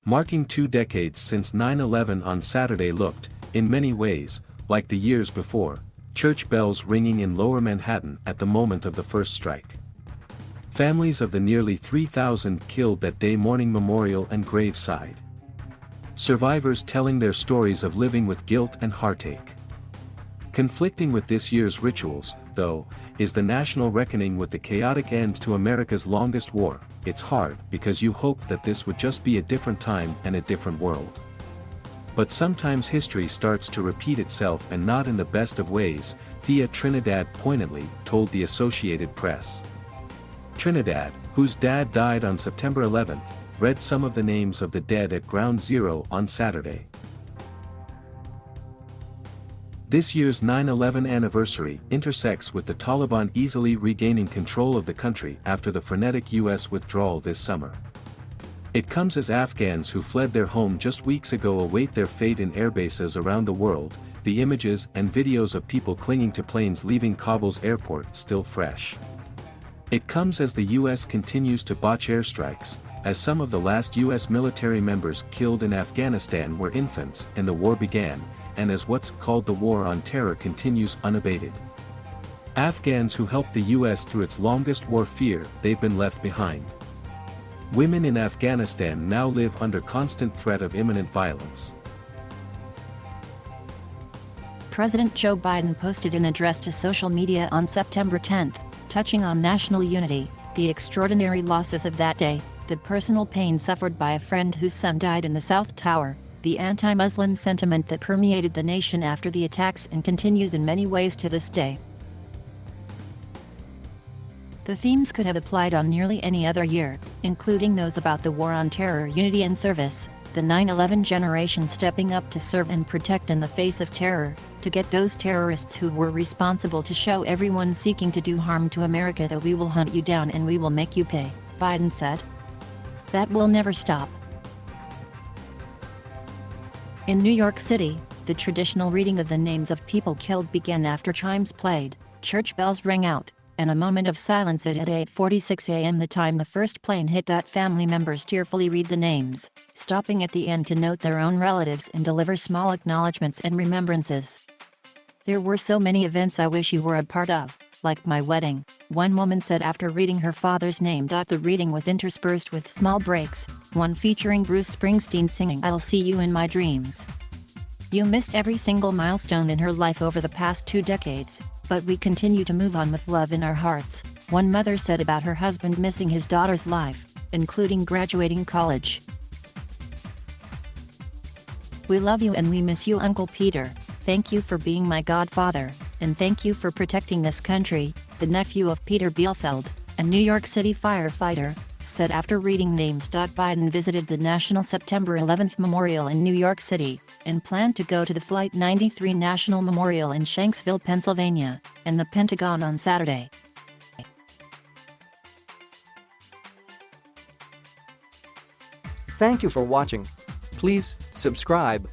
Marking 2 decades since 9/11 on Saturday looked, in many ways, like the years before, church bells ringing in Lower Manhattan at the moment of the first strike. Families of the nearly 3,000 killed that day mourning memorial and graveside. Survivors telling their stories of living with guilt and heartache. Conflicting with this year's rituals, though, is the national reckoning with the chaotic end to America's longest war. It's hard because you hoped that this would just be a different time and a different world. But sometimes history starts to repeat itself, and not in the best of ways, Thea Trinidad poignantly told the Associated Press. Trinidad, whose dad died on September 11th, read some of the names of the dead at Ground Zero on Saturday. This year's 9/11 anniversary intersects with the Taliban easily regaining control of the country after the frenetic U.S. withdrawal this summer. It comes as Afghans who fled their home just weeks ago await their fate in airbases around the world, the images and videos of people clinging to planes leaving Kabul's airport still fresh. It comes as the U.S. continues to botch airstrikes, as some of the last U.S. military members killed in Afghanistan were infants and the war began, and as what's called the War on Terror continues unabated. Afghans who helped the U.S. through its longest war fear they've been left behind. Women in Afghanistan now live under constant threat of imminent violence. President Joe Biden posted an address to social media on September 10, touching on national unity, the extraordinary losses of that day, the personal pain suffered by a friend whose son died in the South Tower, the anti-Muslim sentiment that permeated the nation after the attacks and continues in many ways to this day. The themes could have applied on nearly any other year, including those about the war on terror, unity and service, the 9/11 generation stepping up to serve and protect in the face of terror, to get those terrorists who were responsible to show everyone seeking to do harm to America that we will hunt you down and we will make you pay, Biden said. That will never stop. In New York City, the traditional reading of the names of people killed began after chimes played, church bells rang out, and a moment of silence at 8:46 a.m. the time the first plane hit. Family members tearfully read the names, stopping at the end to note their own relatives and deliver small acknowledgments and remembrances. There were so many events I wish you were a part of, like my wedding, one woman said after reading her father's name. The reading was interspersed with small breaks, one featuring Bruce Springsteen singing "I'll See You in My Dreams." You missed every single milestone in her life over the past 2 decades, but we continue to move on with love in our hearts, one mother said about her husband missing his daughter's life, including graduating college. We love you and we miss you, Uncle Peter. Thank you for being my godfather, and thank you for protecting this country, the nephew of Peter Bielfeld, a New York City firefighter, said after reading names. Biden visited the National September 11th Memorial in New York City, and planned to go to the Flight 93 National Memorial in Shanksville, Pennsylvania, and the Pentagon on Saturday. Thank you for watching. Please subscribe.